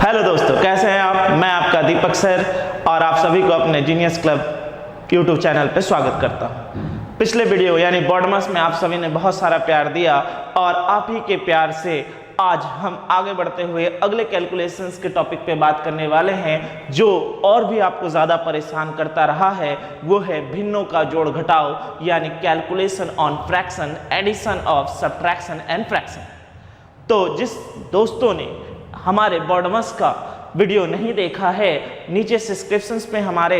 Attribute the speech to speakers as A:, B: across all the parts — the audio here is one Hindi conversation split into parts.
A: हेलो दोस्तों, कैसे हैं आप। मैं आपका दीपक सर और आप सभी को अपने जीनियस क्लब यूट्यूब चैनल पे स्वागत करता हूं। पिछले वीडियो यानी बॉडमस में आप सभी ने बहुत सारा प्यार दिया और आप ही के प्यार से आज हम आगे बढ़ते हुए अगले कैलकुलेशंस के टॉपिक पे बात करने वाले हैं, जो और भी आपको ज़्यादा परेशान करता रहा है। वो है भिन्नों का जोड़ घटाव यानी calculation on fraction, addition of, subtraction and fraction. तो जिस दोस्तों ने हमारे बॉडमस का वीडियो नहीं देखा है, नीचे डिस्क्रिप्शंस में हमारे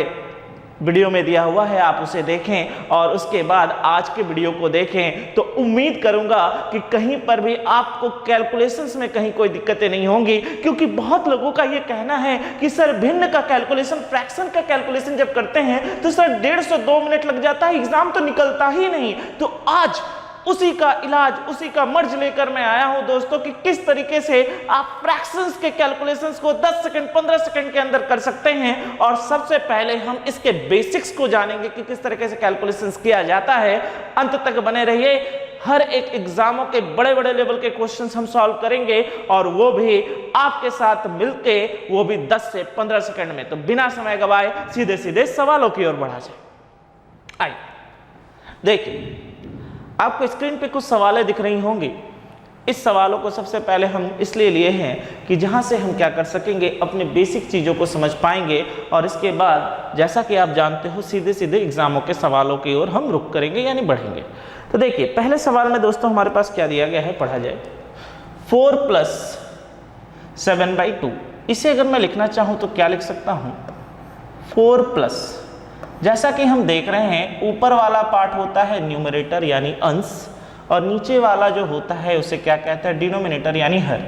A: वीडियो में दिया हुआ है, आप उसे देखें और उसके बाद आज के वीडियो को देखें। तो उम्मीद करूंगा कि कहीं पर भी आपको कैलकुलेशंस में कहीं कोई दिक्कतें नहीं होंगी, क्योंकि बहुत लोगों का ये कहना है कि सर भिन्न का कैलकुलेशन, फ्रैक्शन का कैलकुलेशन जब करते हैं तो सर 150-2 मिनट लग जाता है, एग्जाम तो निकलता ही नहीं। तो आज उसी का इलाज, उसी का मर्ज लेकर मैं आया हूं दोस्तों कि किस तरीके से आप फ्रैक्शंस के कैलकुलेशंस को 10 सेकंड 15 सेकंड के अंदर कर सकते हैं। और सबसे पहले हम इसके बेसिक्स को जानेंगे कि किस तरीके से कैलकुलेशंस किया जाता है। अंत तक बने रहिए, हर एक एग्जामों के बड़े बड़े लेवल के क्वेश्चंस हम सॉल्व करेंगे और वो भी आपके साथ मिलके, वो भी 10 से 15 सेकंड में। तो बिना समय गवाए सीधे सीधे सवालों की ओर बढ़ा जाए। आइए देखिए, आपको स्क्रीन पे कुछ सवालें दिख रही होंगी। इस सवालों को सबसे पहले हम इसलिए लिए हैं कि जहां से हम क्या कर सकेंगे, अपने बेसिक चीज़ों को समझ पाएंगे और इसके बाद जैसा कि आप जानते हो सीधे सीधे एग्जामों के सवालों की ओर हम रुख करेंगे यानी बढ़ेंगे। तो देखिए, पहले सवाल में दोस्तों हमारे पास क्या दिया गया है, पढ़ा जाए। 4 + 7/2। इसे अगर मैं लिखना चाहूँ तो क्या लिख सकता हूँ, 4+, जैसा कि हम देख रहे हैं ऊपर वाला पार्ट होता है न्यूमरेटर यानी अंश, और नीचे वाला जो होता है उसे क्या कहते हैं, डिनोमिनेटर यानी हर।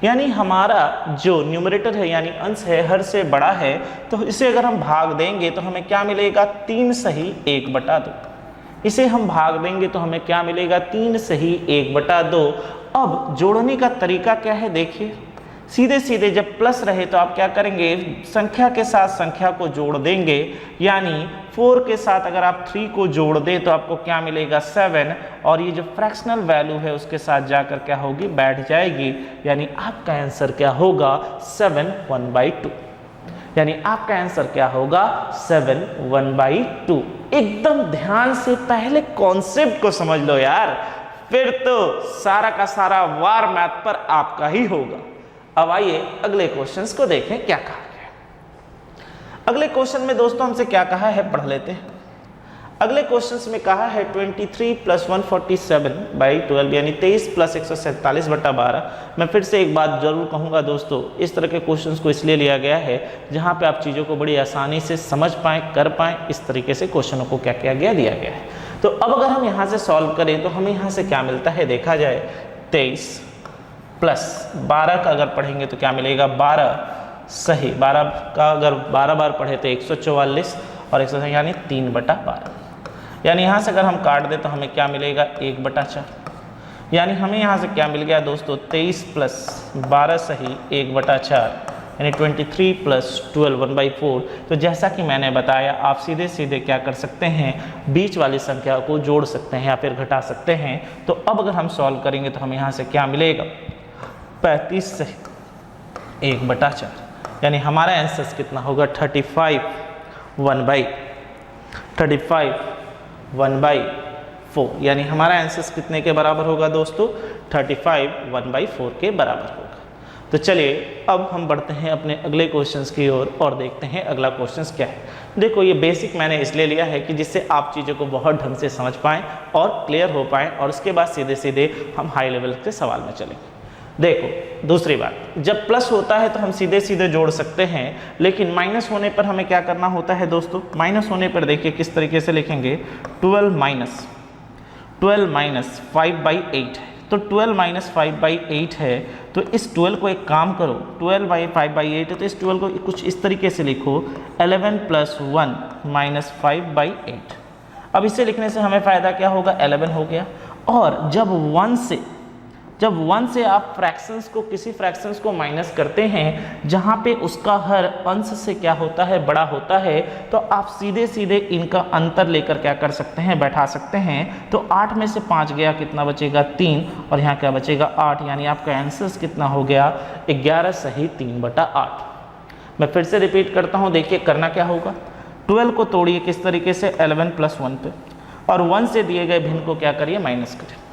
A: यानी हमारा जो न्यूमरेटर है यानी अंश है, हर से बड़ा है। तो इसे अगर हम भाग देंगे तो हमें क्या मिलेगा, 3 सही 1/2। इसे हम भाग देंगे तो हमें क्या मिलेगा, 3 सही 1/2। अब जोड़ने का तरीका क्या है, देखिए सीधे सीधे जब प्लस रहे तो आप क्या करेंगे, संख्या के साथ संख्या को जोड़ देंगे। यानी 4 के साथ अगर आप 3 को जोड़ दें तो आपको क्या मिलेगा, 7, और ये जो फ्रैक्शनल वैल्यू है उसके साथ जाकर क्या होगी, बैठ जाएगी। यानी आपका आंसर क्या होगा, 7 1/2। यानी आपका आंसर क्या होगा, 7 1/2। एकदम ध्यान से पहले कॉन्सेप्ट को समझ लो यार, फिर तो सारा का सारा वार मैथ पर आपका ही होगा। अब आइए अगले क्वेश्चंस को देखें क्या कहा गया। अगले क्वेश्चन में दोस्तों हमसे क्या कहा है, पढ़ लेते हैं। अगले क्वेश्चंस में कहा है 23 + 147/12 यानी 23 + 147/12। मैं फिर से एक बात जरूर कहूँगा दोस्तों, इस तरह के क्वेश्चंस को इसलिए लिया गया है जहाँ पे आप चीज़ों को बड़ी आसानी से समझ पाएँ, कर पाएँ। इस तरीके से क्वेश्चनों को क्या किया गया, दिया गया है। तो अब अगर हम यहाँ से सॉल्व करें तो हमें यहाँ से क्या मिलता है, देखा जाए 23 + 12 का अगर पढ़ेंगे तो क्या मिलेगा, 12 सही 12 का अगर 12 बार पढ़े तो 144 और 100 यानी 3/12। यानी यहाँ से अगर हम काट दें तो हमें क्या मिलेगा, 1/4। यानी हमें यहाँ से क्या मिल गया दोस्तों, 23 + 12 सही 1/4 यानी 23 + 12 1/4। तो जैसा कि मैंने बताया, आप सीधे सीधे क्या कर सकते हैं, बीच वाली संख्या को जोड़ सकते हैं या फिर घटा सकते हैं। तो अब अगर हम सॉल्व करेंगे तो हमें यहाँ से क्या मिलेगा, 35 सही 1/4। यानी हमारा आंसर कितना होगा, 35 1/4। यानी हमारा आंसर कितने के बराबर होगा दोस्तों, 35 1/4 के बराबर होगा। तो चलिए अब हम बढ़ते हैं अपने अगले क्वेश्चंस की ओर और देखते हैं अगला क्वेश्चंस क्या है। देखो, ये बेसिक मैंने इसलिए लिया है कि जिससे आप चीज़ों को बहुत ढंग से समझ पाएँ और क्लियर हो पाएँ, और उसके बाद सीधे सीधे हम हाई लेवल के सवाल में चलेंगे। देखो, दूसरी बात, जब प्लस होता है तो हम सीधे सीधे जोड़ सकते हैं, लेकिन माइनस होने पर हमें क्या करना होता है दोस्तों। माइनस होने पर देखिए किस तरीके से लिखेंगे, 12 - 5/8 है। तो 12 - 5/8 है, तो इस 12 को एक काम करो, 12 / 5/8 है तो इस 12 को कुछ इस तरीके से लिखो, 11 + 1 - 5/8। अब इसे लिखने से हमें फ़ायदा क्या होगा, 11 हो गया। और जब 1 से जब 1 से आप फ्रैक्शंस को, किसी फ्रैक्शंस को माइनस करते हैं जहाँ पे उसका हर अंश से क्या होता है, बड़ा होता है, तो आप सीधे सीधे इनका अंतर लेकर क्या कर सकते हैं, बैठा सकते हैं। तो 8 में से 5 गया, कितना बचेगा 3, और यहाँ क्या बचेगा 8, यानी आपका आंसर कितना हो गया 11 सही 3/8। मैं फिर से रिपीट करता हूँ, देखिए करना क्या होगा। 12 को तोड़िए किस तरीके से, 11 + 1 पे, और 1 से दिए गए भिन्न को क्या करिए, माइनस करिए।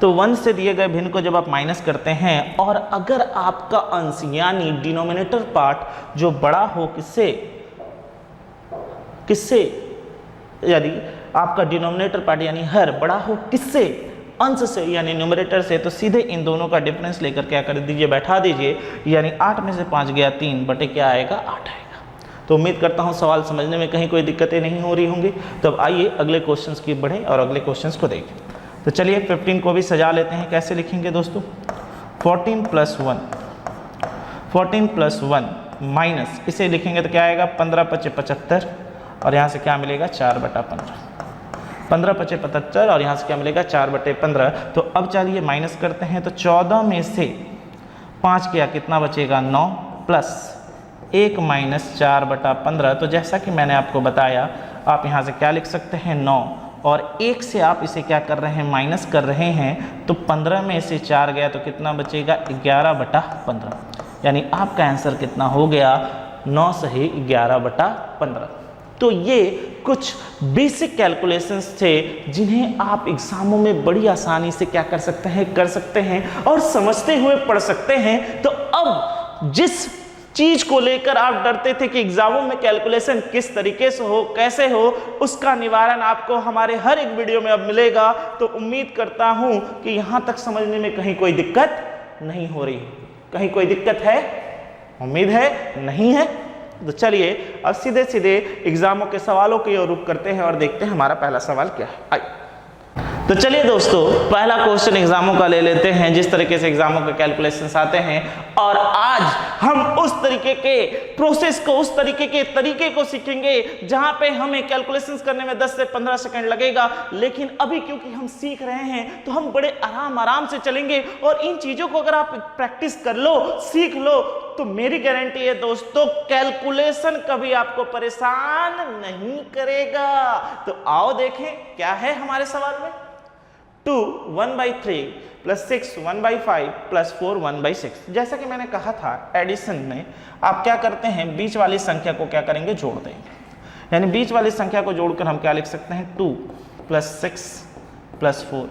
A: तो 1 से दिए गए भिन्न को जब आप माइनस करते हैं, और अगर आपका अंश यानी डिनोमिनेटर पार्ट जो बड़ा हो किससे यदि आपका डिनोमिनेटर पार्ट यानी हर बड़ा हो किससे, अंश से यानी न्यूमरेटर से, तो सीधे इन दोनों का डिफरेंस लेकर क्या कर दीजिए, बैठा दीजिए। यानी 8 में से 5 गया 3 बटे क्या आएगा, 8 आएगा। तो उम्मीद करता हूँ सवाल समझने में कहीं कोई दिक्कतें नहीं हो रही होंगी। तब आइए अगले क्वेश्चंस की बढ़ें और अगले क्वेश्चंस को देखें। तो चलिए 15 को भी सजा लेते हैं। कैसे लिखेंगे दोस्तों, 14 + 1 माइनस, इसे लिखेंगे तो क्या आएगा, 15 × 5 = 75, और यहाँ से क्या मिलेगा 4/15। 15 × 5 = 75, और यहाँ से क्या मिलेगा 4/15। तो अब चलिए माइनस करते हैं। तो 14 में से 5 किया, कितना बचेगा 9, प्लस 1 - 4/15। तो जैसा कि मैंने आपको बताया, आप यहाँ से क्या लिख सकते हैं 9, और 1 से आप इसे क्या कर रहे हैं, माइनस कर रहे हैं। तो 15 में से 4 गया तो कितना बचेगा 11/15, यानी आपका आंसर कितना हो गया 9 सही 11/15। तो ये कुछ बेसिक कैलकुलेशंस थे जिन्हें आप एग्जामों में बड़ी आसानी से क्या कर सकते हैं, कर सकते हैं और समझते हुए पढ़ सकते हैं। तो अब जिस चीज को लेकर आप डरते थे कि एग्जामों में कैलकुलेशन किस तरीके से हो, कैसे हो, उसका निवारण आपको हमारे हर एक वीडियो में अब मिलेगा। तो उम्मीद करता हूं कि यहां तक समझने में कहीं कोई दिक्कत नहीं हो रही। कहीं कोई दिक्कत है, उम्मीद है नहीं है। तो चलिए अब सीधे सीधे एग्जामों के सवालों की ओर रुख करते हैं और देखते हैं हमारा पहला सवाल क्या है। आइए तो चलिए दोस्तों, पहला क्वेश्चन एग्जामों का ले लेते हैं, जिस तरीके से एग्जामों के कैलकुलेशंस आते हैं। और आज हम उस तरीके के प्रोसेस को, उस तरीके को सीखेंगे जहां पे हमें कैलकुलेशंस करने में 10 से 15 सेकंड लगेगा। लेकिन अभी क्योंकि हम सीख रहे हैं तो हम बड़े आराम से चलेंगे, और इन चीजों को अगर आप प्रैक्टिस कर लो, सीख लो, तो मेरी गारंटी है दोस्तों, कैलकुलेशन कभी आपको परेशान नहीं करेगा। तो आओ देखें क्या है हमारे सवाल में। 2 1/3 + 6 1/5 + 4 1/6। जैसा कि मैंने कहा था, एडिशन में आप क्या करते हैं, बीच वाली संख्या को क्या करेंगे, जोड़ देंगे। यानी बीच वाली संख्या को जोड़कर हम क्या लिख सकते हैं, 2 + 6 + 4,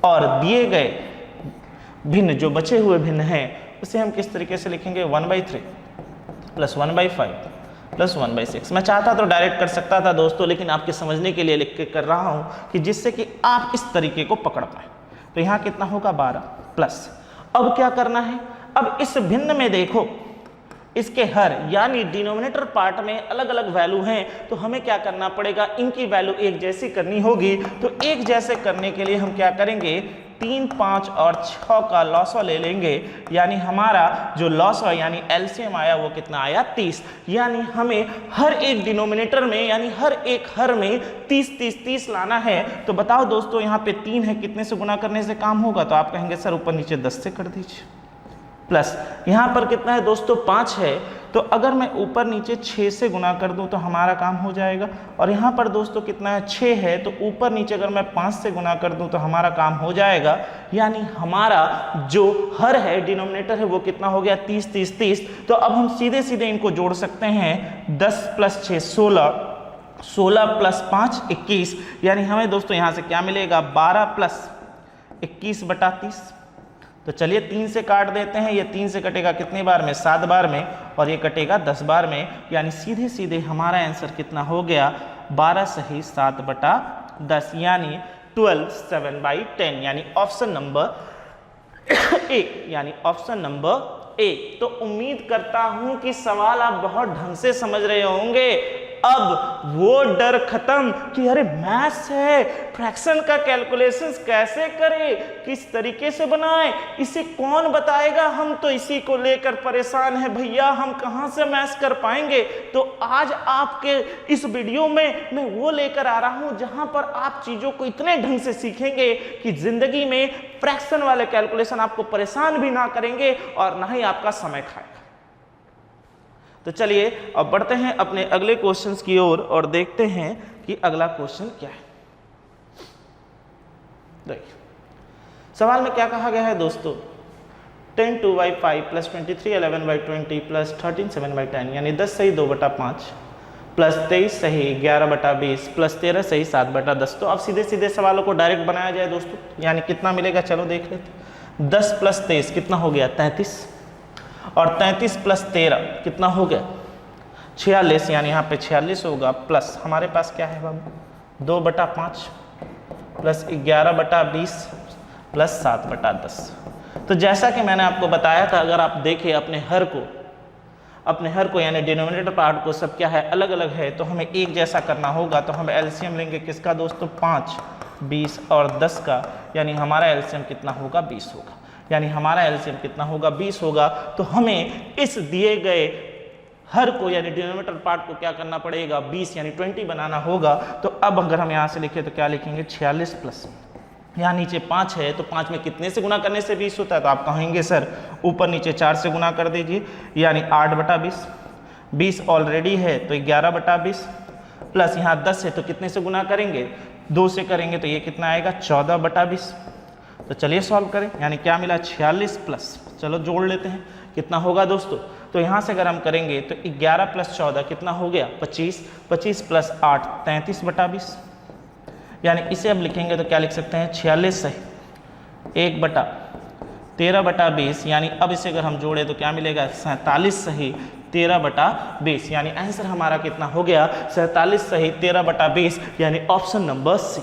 A: और दिए गए भिन्न जो बचे हुए भिन्न हैं उसे हम किस तरीके से लिखेंगे, 1/3 + 1/5 + 1/6। मैं चाहता तो डायरेक्ट कर सकता था दोस्तों, लेकिन आपके समझने के लिए लिख के कर रहा हूं कि जिससे कि आप इस तरीके को पकड़ पाए। तो यहाँ कितना होगा 12 प्लस, अब क्या करना है, अब इस भिन्न में देखो इसके हर यानी डिनोमिनेटर पार्ट में अलग अलग वैल्यू हैं, तो हमें क्या करना पड़ेगा, इनकी वैल्यू एक जैसी करनी होगी। तो एक जैसे करने के लिए हम क्या करेंगे, 3, 5 और 6 का लॉसो ले लेंगे। यानी हमारा जो लॉसो यानी एलसीएम आया वो कितना आया, 30। यानी हमें हर एक डिनोमिनेटर में यानी हर एक हर में 30 लाना है। तो बताओ दोस्तों, यहाँ पे 3 है, कितने से गुना करने से काम होगा, तो आप कहेंगे सर ऊपर नीचे 10 से कर दीजिए। प्लस यहाँ पर कितना है दोस्तों, 5 है, तो अगर मैं ऊपर नीचे 6 से गुना कर दूं तो हमारा काम हो जाएगा। और यहाँ पर दोस्तों कितना है, 6 है, तो ऊपर नीचे अगर मैं 5 से गुना कर दूं तो हमारा काम हो जाएगा। यानी हमारा जो हर है, डिनोमिनेटर है, वो कितना हो गया, 30। तो अब हम सीधे सीधे इनको जोड़ सकते हैं, 10 + 6 16, 16 + 5 21। यानी हमें दोस्तों यहाँ से क्या मिलेगा, 12 + 21/30। तो चलिए 3 से काट देते हैं, ये 3 से कटेगा कितनी बार में, 7 बार में, और ये कटेगा 10 बार में। यानी सीधे सीधे हमारा आंसर कितना हो गया, 12 सही 7/10, यानी 12 7/10, यानी ऑप्शन नंबर ए, यानी ऑप्शन नंबर ए। तो उम्मीद करता हूं कि सवाल आप बहुत ढंग से समझ रहे होंगे। अब वो डर खत्म कि अरे मैथ्स है, फ्रैक्शन का कैलकुलेशंस कैसे करें, किस तरीके से बनाएं, इसे कौन बताएगा, हम तो इसी को लेकर परेशान है भैया, हम कहां से मैथ्स कर पाएंगे। तो आज आपके इस वीडियो में मैं वो लेकर आ रहा हूं जहां पर आप चीजों को इतने ढंग से सीखेंगे कि जिंदगी में फ्रैक्शन वाले कैलकुलेशन आपको परेशान भी ना करेंगे और ना ही आपका समय खाएगा। तो चलिए अब बढ़ते हैं अपने अगले क्वेश्चंस की ओर और देखते हैं कि अगला क्वेश्चन क्या है। देखिए सवाल में क्या कहा गया है दोस्तों, 10 2/5 प्लस 23 11/20 प्लस 13 7/10 यानी 10 सही 2/5 प्लस 23 सही 11/20 प्लस 13 सही 7/10। तो अब सीधे सीधे सवालों को डायरेक्ट बनाया जाए दोस्तों, यानी कितना मिलेगा चलो देख लेते। 10 प्लस 23 कितना हो गया 33 और 33 प्लस 13 कितना हो गया 46, यानी यहाँ पे 46 होगा प्लस हमारे पास क्या है बाबू 2/5 प्लस 11/20 प्लस 7/10। तो जैसा कि मैंने आपको बताया था, अगर आप देखें अपने हर को यानी डिनोमिनेटर पार्ट को सब क्या है अलग अलग है, तो हमें एक जैसा करना होगा। तो हम एलसीएम लेंगे किसका दोस्तों 5, 20 और 10 का, यानी हमारा एलसीएम कितना होगा 20 होगा, यानी हमारा एलसीएम कितना होगा 20 होगा। तो हमें इस दिए गए हर को यानी डिनोमिनेटर पार्ट को क्या करना पड़ेगा 20 यानी 20 बनाना होगा। तो अब अगर हम यहाँ से लिखें तो क्या लिखेंगे 46 प्लस यहाँ नीचे 5 है, तो 5 में कितने से गुना करने से 20 होता है, तो आप कहेंगे सर ऊपर नीचे 4 से गुना कर दीजिए, यानी 8/20, 20 ऑलरेडी है तो 11/20 प्लस यहाँ 10 है तो कितने से गुना करेंगे 2 से करेंगे, तो ये कितना आएगा 14/20। तो चलिए सॉल्व करें, यानी क्या मिला 46 प्लस, चलो जोड़ लेते हैं कितना होगा दोस्तों। तो यहाँ से अगर हम करेंगे तो 11 प्लस 14 कितना हो गया 25, 25 प्लस 8 33/20, यानी इसे अब लिखेंगे तो क्या लिख सकते हैं 46 सही 1/13/20, यानी अब इसे अगर हम जोड़े तो क्या मिलेगा 47 सही 13/20, यानी आंसर हमारा कितना हो गया 47 सही 13/20, यानी ऑप्शन नंबर सी।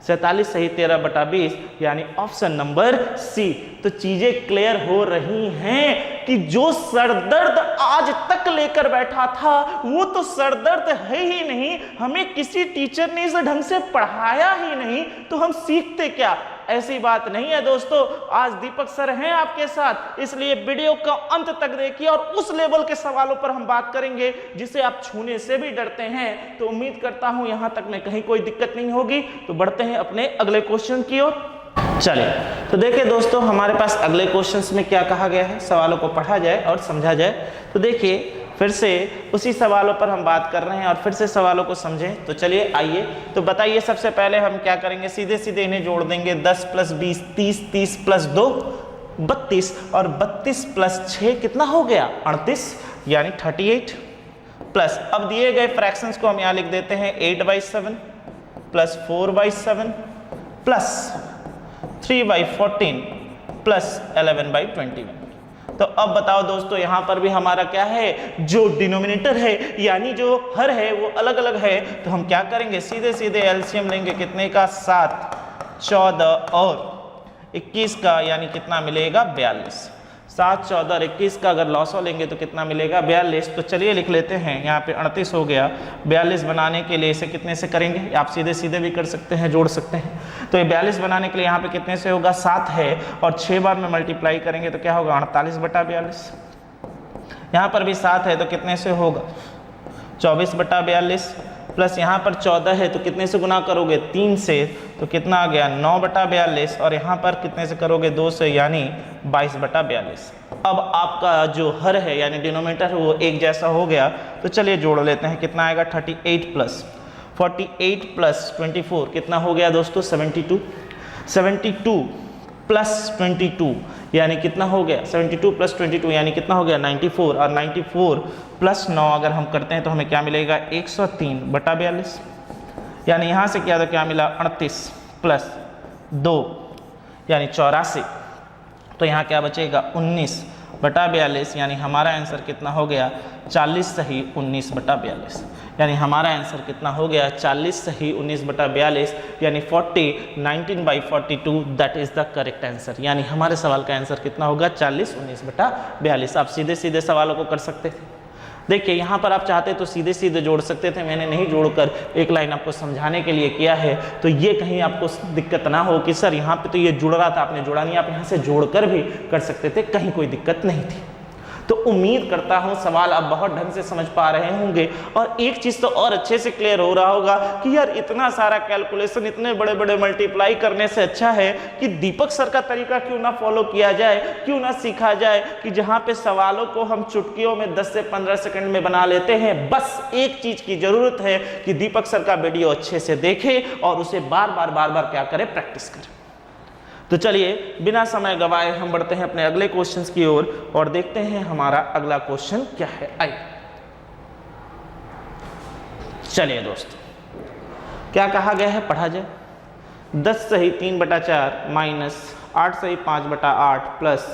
A: 47 सही 13/20 यानी ऑप्शन नंबर सी। तो चीजें क्लियर हो रही हैं कि जो सरदर्द आज तक लेकर बैठा था वो तो सरदर्द है ही नहीं, हमें किसी टीचर ने इस ढंग से पढ़ाया ही नहीं, तो हम सीखते क्या। ऐसी बात नहीं है दोस्तों, आज दीपक सर हैं आपके साथ, इसलिए वीडियो का अंत तक देखिए और उस लेवल के सवालों पर हम बात करेंगे जिसे आप छूने से भी डरते हैं। तो उम्मीद करता हूं यहां तक में कहीं कोई दिक्कत नहीं होगी। तो बढ़ते हैं अपने अगले क्वेश्चन की ओर। चलिए तो देखिए दोस्तों हमारे पास अगले क्वेश्चंस में क्या कहा गया है, सवालों को पढ़ा जाए और समझा जाए। तो देखिए फिर से उसी सवालों पर हम बात कर रहे हैं और फिर से सवालों को समझें। तो चलिए आइए, तो बताइए सबसे पहले हम क्या करेंगे, सीधे सीधे इन्हें जोड़ देंगे। 10 प्लस 20 30, 30 प्लस 2 32 और 32 प्लस 6 कितना हो गया 38, यानी 38 प्लस अब दिए गए फ्रैक्शंस को हम यहाँ लिख देते हैं 8/7 प्लस 4/7 प्लस 3/14 प्लस 11/21। तो अब बताओ दोस्तों यहाँ पर भी हमारा क्या है, जो डिनोमिनेटर है यानी जो हर है वो अलग अलग है। तो हम क्या करेंगे, सीधे सीधे एलसीएम लेंगे कितने का 7, 14 और 21 का, यानी कितना मिलेगा 42। 7, 14 और 21 का अगर लॉसो लेंगे तो कितना मिलेगा 42। तो चलिए लिख लेते हैं, यहाँ पे 38 हो गया। 42 बनाने के लिए इसे कितने से करेंगे, आप सीधे सीधे भी कर सकते हैं, जोड़ सकते हैं। तो ये 42 बनाने के लिए यहाँ पे कितने से होगा 7 है और 6 बार में मल्टीप्लाई करेंगे तो क्या होगा 48/42। यहाँ पर भी 7 है तो कितने से होगा 24/42 प्लस यहाँ पर 14 है तो कितने से गुना करोगे 3 से, तो कितना आ गया 9/42 और यहाँ पर कितने से करोगे 2 से, यानी 22/42। अब आपका जो हर है यानी डिनोमिनेटर है वो एक जैसा हो गया। तो चलिए जोड़ लेते हैं, कितना आएगा 38 प्लस 48 प्लस 24 कितना हो गया दोस्तों 72। 72 प्लस 22 यानी कितना हो गया 72 प्लस 22 यानी कितना हो गया 94 और 94 प्लस 9 अगर हम करते हैं तो हमें क्या मिलेगा 103/42। यानी यहाँ से क्या तो क्या मिला 38 प्लस 2 यानी 84। तो यहाँ क्या बचेगा 19/42, यानी हमारा आंसर कितना हो गया 40 सही 19/42। यानी हमारा आंसर कितना हो गया 40 सही 19/42, यानी 19/42 that is the correct answer. यानी हमारे सवाल का आंसर कितना होगा 40 19/42। आप सीधे सीधे सवालों को कर सकते हैं। देखिए यहाँ पर आप चाहते तो सीधे सीधे जोड़ सकते थे, मैंने नहीं जोड़कर एक लाइन आपको समझाने के लिए किया है, तो ये कहीं आपको दिक्कत ना हो कि सर यहाँ पे तो ये जुड़ रहा था आपने जोड़ा नहीं, आप यहाँ से जोड़कर भी कर सकते थे, कहीं कोई दिक्कत नहीं थी। तो उम्मीद करता हूँ सवाल आप बहुत ढंग से समझ पा रहे होंगे। और एक चीज़ तो और अच्छे से क्लियर हो रहा होगा कि यार इतना सारा कैलकुलेशन इतने बड़े बड़े मल्टीप्लाई करने से अच्छा है कि दीपक सर का तरीका क्यों ना फॉलो किया जाए, क्यों ना सीखा जाए कि जहाँ पे सवालों को हम चुटकियों में 10 से 15 सेकंड में बना लेते हैं। बस एक चीज़ की ज़रूरत है कि दीपक सर का वीडियो अच्छे से देखे और उसे बार बार क्या करे, प्रैक्टिस करें। तो चलिए बिना समय गवाए हम बढ़ते हैं अपने अगले क्वेश्चंस की ओर और देखते हैं हमारा अगला क्वेश्चन क्या है। आइए चलिए दोस्तों, क्या कहा गया है, पढ़ा जाए। 10 सही 3/4 माइनस 8 सही 5/8 प्लस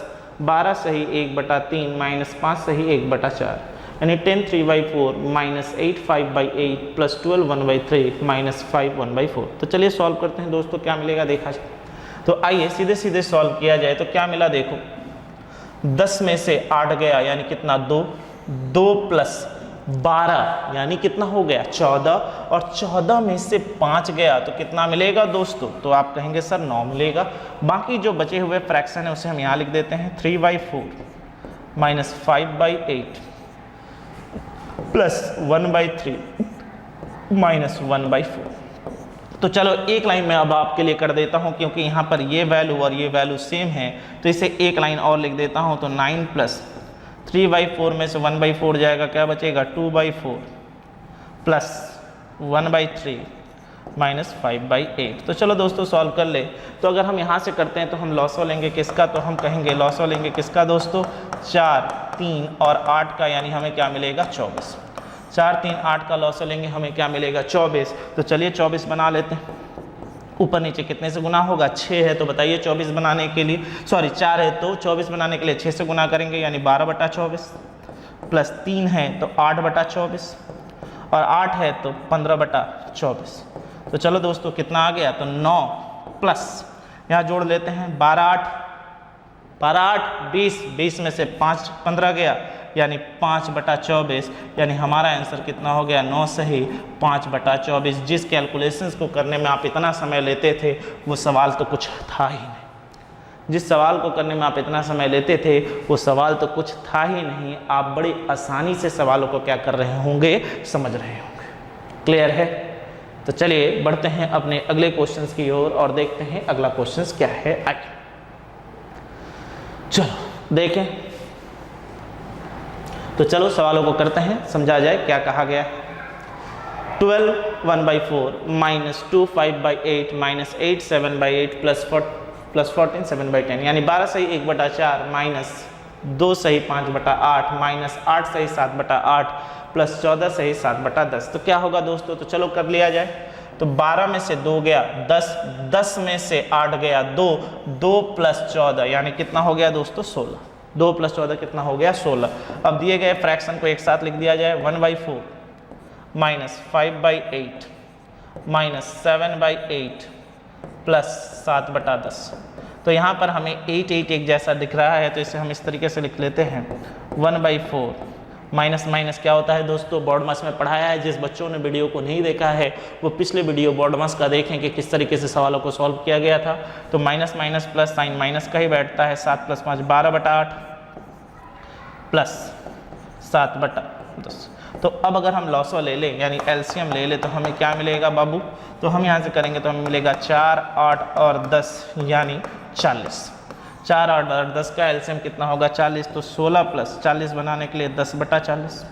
A: 12 सही 1/3 माइनस 5 सही 1/4 यानी 10 3/4 माइनस 8 5/8 प्लस 12 1/3 माइनस 5 1/4। तो चलिए सॉल्व करते हैं दोस्तों, क्या मिलेगा देखा जाए। तो आइए सीधे सीधे सॉल्व किया जाए। तो क्या मिला देखो, 10 में से 8 गया यानी कितना 2, 2 प्लस 12 यानी कितना हो गया 14, और 14 में से 5 गया तो कितना मिलेगा दोस्तों, तो आप कहेंगे सर 9 मिलेगा। बाकी जो बचे हुए फ्रैक्शन है उसे हम यहाँ लिख देते हैं 3/4 माइनस 5/8 प्लस 1/3 माइनस 1/4। तो चलो एक लाइन में अब आपके लिए कर देता हूं, क्योंकि यहाँ पर ये वैल्यू और ये वैल्यू सेम है तो इसे एक लाइन और लिख देता हूं। तो 9 प्लस 3/4 में से 1/4 जाएगा, क्या बचेगा 2/4 प्लस 1/3 माइनस 5/8। तो चलो दोस्तों सॉल्व कर ले। तो अगर हम यहाँ से करते हैं तो हम लॉसो लेंगे किसका, तो हम कहेंगे लॉसो लेंगे किसका दोस्तों, 4 3 और 8 का, यानी हमें क्या मिलेगा 24। 4 3 8 का लॉस लेंगे हमें क्या मिलेगा 24। तो चलिए 24 बना लेते हैं। ऊपर नीचे कितने से गुना होगा, 6 है तो बताइए 24 बनाने के लिए, सॉरी 4 है तो 24 बनाने के लिए 6 से गुना करेंगे यानी 12/24 प्लस 3 है तो 8/24 और 8 है तो 15/24। तो चलो दोस्तों कितना आ गया, तो 9 प्लस यहाँ जोड़ लेते हैं 12 8 20 में से 5 15 गया यानी 5/24, यानी हमारा आंसर कितना हो गया 9 सही 5/24। जिस कैलकुलेशंस को करने में आप इतना समय लेते थे वो सवाल तो कुछ था ही नहीं। जिस सवाल को करने में आप इतना समय लेते थे वो सवाल तो कुछ था ही नहीं। आप बड़ी आसानी से सवालों को क्या कर रहे होंगे, समझ रहे होंगे। क्लियर है। तो चलिए बढ़ते हैं अपने अगले क्वेश्चंस की ओर और देखते हैं अगला क्वेश्चंस क्या है। आइए चलो देखें। तो चलो सवालों को करते हैं, समझा जाए क्या कहा गया है। 12 1/4 माइनस 2 5/8 माइनस 8 7/8 प्लस 14 7/10 यानी 12 सही 1/4 माइनस 2 सही 5/8 माइनस 8 सही 7/8 प्लस 14 सही 7/10। तो क्या होगा दोस्तों, तो चलो कर लिया जाए। तो 12 में से 2 गया 10, 10 में से 8 गया 2, 2 प्लस 14 यानी कितना हो गया दोस्तों 16। 2 प्लस 14 कितना हो गया 16। अब दिए गए फ्रैक्शन को एक साथ लिख दिया जाए। 1/4 माइनस 5/8 माइनस 7/8 प्लस 7/10। तो यहाँ पर हमें 8 8 एक जैसा दिख रहा है तो इसे हम इस तरीके से लिख लेते हैं 1/4 माइनस माइनस क्या होता है दोस्तों, बोर्ड मास में पढ़ाया है। जिस बच्चों ने वीडियो को नहीं देखा है वो पिछले वीडियो बोर्ड मास का देखें कि किस तरीके से सवालों को सॉल्व किया गया था। तो minus minus plus sign minus का ही बैठता है। 7 + 5 12/8 प्लस 7/10। तो अब अगर हम लॉसो ले लें यानी एलसीएम ले लें तो हमें क्या मिलेगा बाबू, तो हम यहाँ से करेंगे तो हमें मिलेगा 4 8 और 10 यानी 40। 4 8 और 10 का एलसीएम कितना होगा 40। तो 16 प्लस 40 बनाने के लिए 10/40।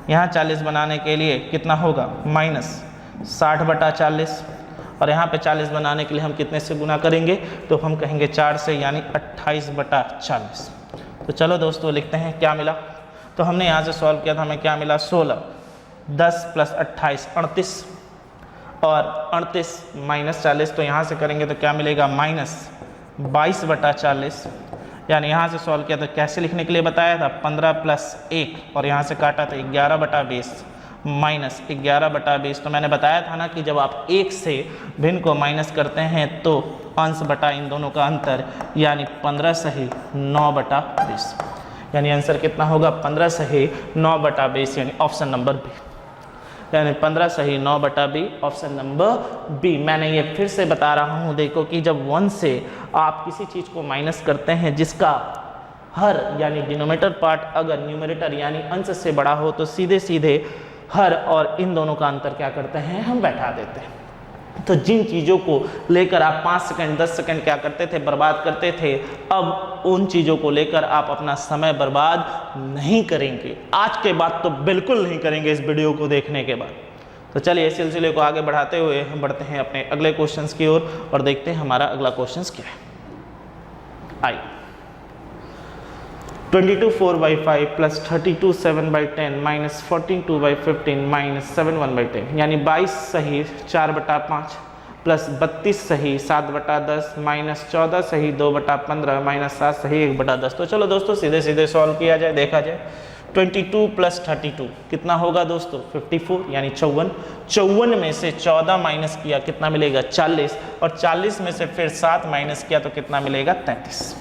A: यहाँ 40 बनाने के लिए कितना होगा माइनस 60/40 और यहाँ पे 40 बनाने के लिए हम कितने से गुना करेंगे, तो हम कहेंगे 4 से यानी 28/40। तो चलो दोस्तों लिखते हैं क्या मिला। तो हमने यहाँ से सॉल्व किया था, हमें क्या मिला 16 10 + 28 38 और 38 माइनस 40। तो यहाँ से करेंगे तो क्या मिलेगा माइनस 22/40। यानी यहाँ से सॉल्व किया तो कैसे लिखने के लिए बताया था 15 + 1 और यहाँ से काटा था 11/20 माइनस 11/20। तो मैंने बताया था ना कि जब आप 1 से भिन्न को माइनस करते हैं तो अंश बटा इन दोनों का अंतर यानी 15 सही 9/20। यानी आंसर कितना होगा 15 सही 9/20 यानी ऑप्शन नंबर बी, यानी 15 सही 9/20 ऑप्शन नंबर बी। मैंने ये फिर से बता रहा हूँ, देखो कि जब 1 से आप किसी चीज़ को माइनस करते हैं जिसका हर यानी डिनोमिनेटर पार्ट अगर न्यूमरेटर यानी अंश से बड़ा हो तो सीधे सीधे हर और इन दोनों का अंतर क्या करते हैं, हम बैठा देते हैं। तो जिन चीज़ों को लेकर आप 5 सेकंड 10 सेकंड क्या करते थे, बर्बाद करते थे, अब उन चीज़ों को लेकर आप अपना समय बर्बाद नहीं करेंगे। आज के बाद तो बिल्कुल नहीं करेंगे इस वीडियो को देखने के बाद। तो चलिए इस सिलसिले को आगे बढ़ाते हुए हम बढ़ते हैं अपने अगले क्वेश्चंस की ओर और देखते हैं हमारा अगला क्वेश्चंस क्या है। आइए 22 4/5 प्लस 32 7/10 माइनस 14 2/15 माइनस 7 1/10 यानी 22 सही 4/5 प्लस 32 सही 7/10 माइनस 14 सही 2/15 माइनस 7 सही 1/10। तो चलो दोस्तों सीधे सीधे सॉल्व किया जाए, देखा जाए। 22 प्लस 32 कितना होगा दोस्तों 54 यानी 54। 54 में से 14 माइनस किया कितना मिलेगा 40 और 40 में से फिर 7 माइनस किया तो कितना मिलेगा 33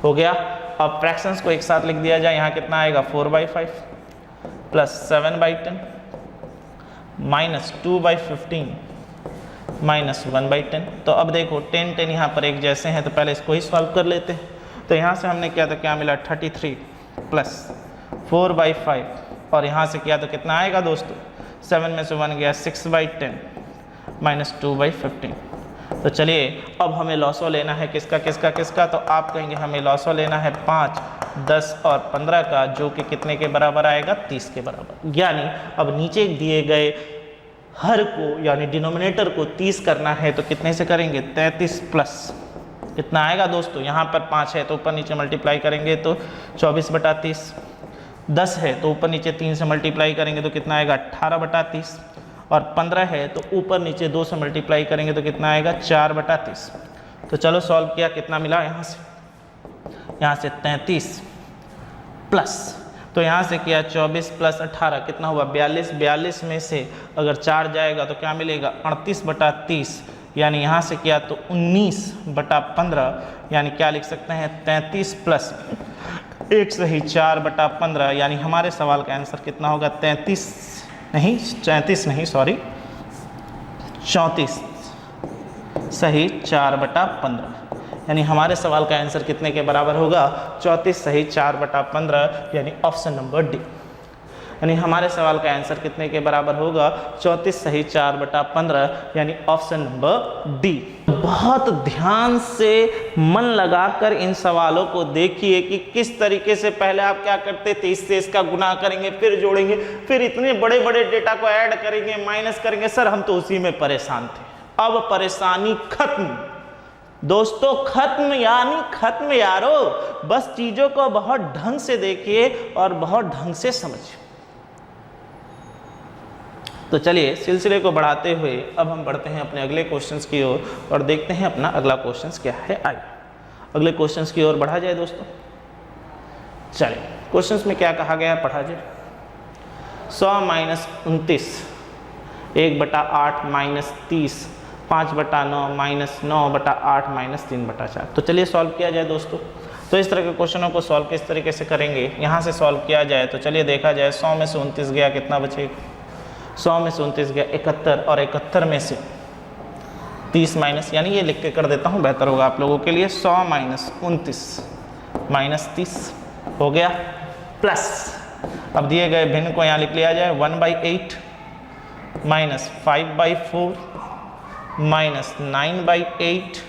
A: हो गया। अब फ्रैक्शंस को एक साथ लिख दिया जाए, यहाँ कितना आएगा 4/5 प्लस 7/10 माइनस 2/15 माइनस 1/10। तो अब देखो 10 10 यहाँ पर एक जैसे हैं तो पहले इसको ही सॉल्व कर लेते हैं। तो यहाँ से हमने किया तो क्या मिला 33 प्लस 4/5 और यहाँ से किया तो कितना आएगा दोस्तों 7 में से 1 गया 6/10 माइनस 2/15। तो चलिए अब हमें लॉसो लेना है किसका किसका किसका, तो आप कहेंगे हमें लॉसो लेना है 5 10 और 15 का, जो कि कितने के बराबर आएगा 30 के बराबर। यानी अब नीचे दिए गए हर को यानी डिनोमिनेटर को 30 करना है तो कितने से करेंगे 33 प्लस कितना आएगा दोस्तों, यहाँ पर 5 है तो ऊपर नीचे मल्टीप्लाई करेंगे तो 24/30, 10 है तो ऊपर नीचे 3 से मल्टीप्लाई करेंगे तो कितना आएगा 18/30 और 15 है तो ऊपर नीचे 2 से मल्टीप्लाई करेंगे तो कितना आएगा 4/30। तो चलो सॉल्व किया कितना मिला, यहाँ से 33 प्लस तो यहाँ से किया 24 प्लस 18 कितना हुआ 42, 42 में से अगर 4 जाएगा तो क्या मिलेगा 38/30 यानी यहाँ से किया तो 19/15 यानी क्या लिख सकते हैं 33 प्लस 1 सही 4/15 यानी हमारे सवाल का आंसर कितना होगा 34 सही 4/15 यानी हमारे सवाल का आंसर कितने के बराबर होगा 34 सही 4/15 यानी ऑप्शन नंबर डी। यानी हमारे सवाल का आंसर कितने के बराबर होगा 34 सही 4/15 यानी ऑप्शन नंबर डी। बहुत ध्यान से मन लगाकर इन सवालों को देखिए कि किस तरीके से पहले आप क्या करते थे, इससे इसका गुना करेंगे फिर जोड़ेंगे फिर इतने बड़े बड़े डेटा को ऐड करेंगे माइनस करेंगे। सर हम तो उसी में परेशान थे, अब परेशानी खत्म दोस्तों, खत्म यानी खत्म यारो। बस चीजों को बहुत ढंग से देखिए और बहुत ढंग से समझिए। तो चलिए सिलसिले को बढ़ाते हुए अब हम बढ़ते हैं अपने अगले क्वेश्चंस की ओर और देखते हैं अपना अगला क्वेश्चंस क्या है। आइए अगले क्वेश्चंस की ओर बढ़ा जाए दोस्तों। चलिए क्वेश्चंस में क्या कहा गया है पढ़ा जाए। 100 माइनस 29 1/8 माइनस 30 5/9 माइनस 9/8 माइनस 3/4। तो चलिए सॉल्व किया जाए दोस्तों। तो इस तरह के क्वेश्चनों को सॉल्व किस तरीके से करेंगे, यहाँ से सॉल्व किया जाए तो चलिए देखा जाए। 100 में से 29 गया कितना बचेगा 100 में से 29 गया 71 और 71 में से 30 माइनस, यानी ये लिख के कर देता हूँ बेहतर होगा आप लोगों के लिए। 100 माइनस 29 माइनस 30 हो गया प्लस अब दिए गए भिन्न को यहाँ लिख लिया जाए 1/8 माइनस 5/4 माइनस 9/8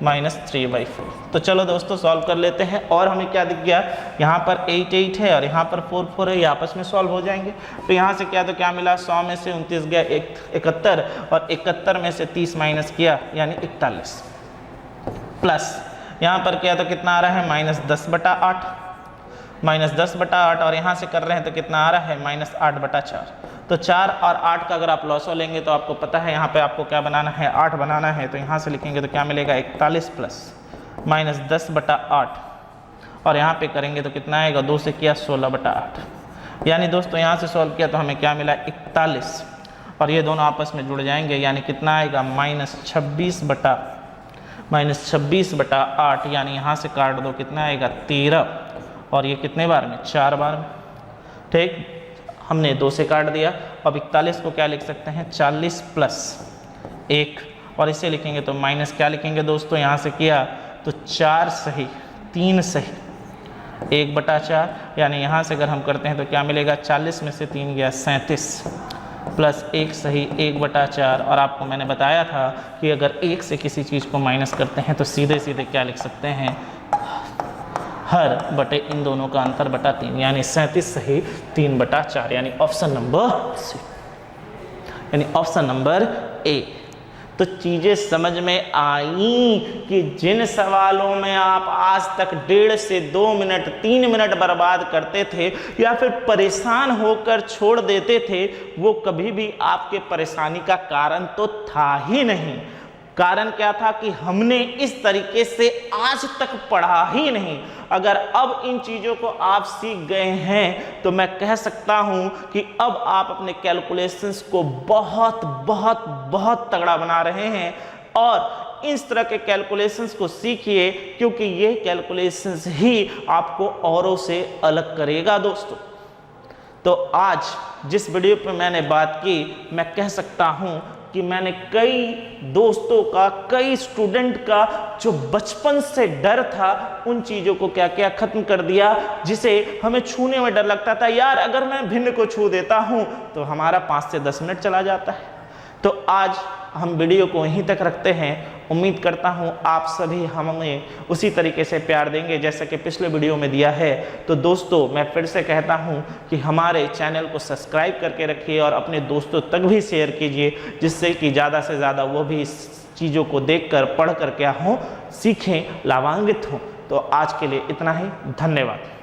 A: माइनस 3/4। तो चलो दोस्तों सॉल्व कर लेते हैं। और हमें क्या दिख गया, यहाँ पर 8 8 है और यहाँ पर 4 4 है, ये आपस में सॉल्व हो जाएंगे। तो यहाँ से क्या तो क्या मिला 100 में से 29 गया 71 और 71 में से 30 माइनस किया यानी 41 प्लस यहाँ पर क्या तो कितना आ रहा है माइनस 10/8 और यहाँ से कर रहे हैं तो कितना आ रहा है माइनस 8/4। तो 4 और 8 का अगर आप लॉसो लेंगे तो आपको पता है यहाँ पे आपको क्या बनाना है 8 बनाना है। तो यहाँ से लिखेंगे तो क्या मिलेगा 41 प्लस माइनस 10/8 और यहाँ पे करेंगे तो कितना आएगा 2 से किया 16/8 यानी दोस्तों यहाँ से सॉल्व किया तो हमें क्या मिला 41 और ये दोनों आपस में जुड़ जाएंगे यानी कितना आएगा माइनस 26/8 यानी यहाँ से काट दो कितना आएगा 13 और ये कितने बार में, 4 बार में। ठीक, हमने 2 से काट दिया। अब 41 को क्या लिख सकते हैं, 40 प्लस 1, और इसे लिखेंगे तो माइनस क्या लिखेंगे दोस्तों, यहाँ से किया तो 4 सही 3 सही 1/4, यानी यहाँ से अगर हम करते हैं तो क्या मिलेगा, 40 में से 3 गया 37 प्लस 1 सही 1/4। और आपको मैंने बताया था कि अगर 1 से किसी चीज़ को माइनस करते हैं तो सीधे सीधे क्या लिख सकते हैं, हर बटे इन दोनों का अंतर बटा 3, यानी 37 सही 3/4, यानी ऑप्शन नंबर सी, यानी ऑप्शन नंबर ए। तो चीज़ें समझ में आई कि जिन सवालों में आप आज तक 1.5 से 2 मिनट 3 मिनट बर्बाद करते थे या फिर परेशान होकर छोड़ देते थे, वो कभी भी आपके परेशानी का कारण तो था ही नहीं। कारण क्या था कि हमने इस तरीके से आज तक पढ़ा ही नहीं। अगर अब इन चीज़ों को आप सीख गए हैं तो मैं कह सकता हूं कि अब आप अपने कैलकुलेशंस को बहुत बहुत बहुत तगड़ा बना रहे हैं। और इस तरह के कैलकुलेशंस को सीखिए, क्योंकि ये कैलकुलेशंस ही आपको औरों से अलग करेगा दोस्तों। तो आज जिस वीडियो पे मैंने बात की, मैं कह सकता हूं कि मैंने कई दोस्तों का, कई स्टूडेंट का जो बचपन से डर था, उन चीज़ों को क्या क्या खत्म कर दिया, जिसे हमें छूने में डर लगता था। यार अगर मैं भिन्न को छू देता हूं तो हमारा 5 से 10 मिनट चला जाता है। तो आज हम वीडियो को यहीं तक रखते हैं। उम्मीद करता हूं आप सभी हमें उसी तरीके से प्यार देंगे जैसा कि पिछले वीडियो में दिया है। तो दोस्तों मैं फिर से कहता हूं कि हमारे चैनल को सब्सक्राइब करके रखिए और अपने दोस्तों तक भी शेयर कीजिए, जिससे कि ज़्यादा से ज़्यादा वो भी इस चीज़ों को देखकर, पढ़कर क्या हों, सीखें, लाभान्वित हों। तो आज के लिए इतना ही, धन्यवाद।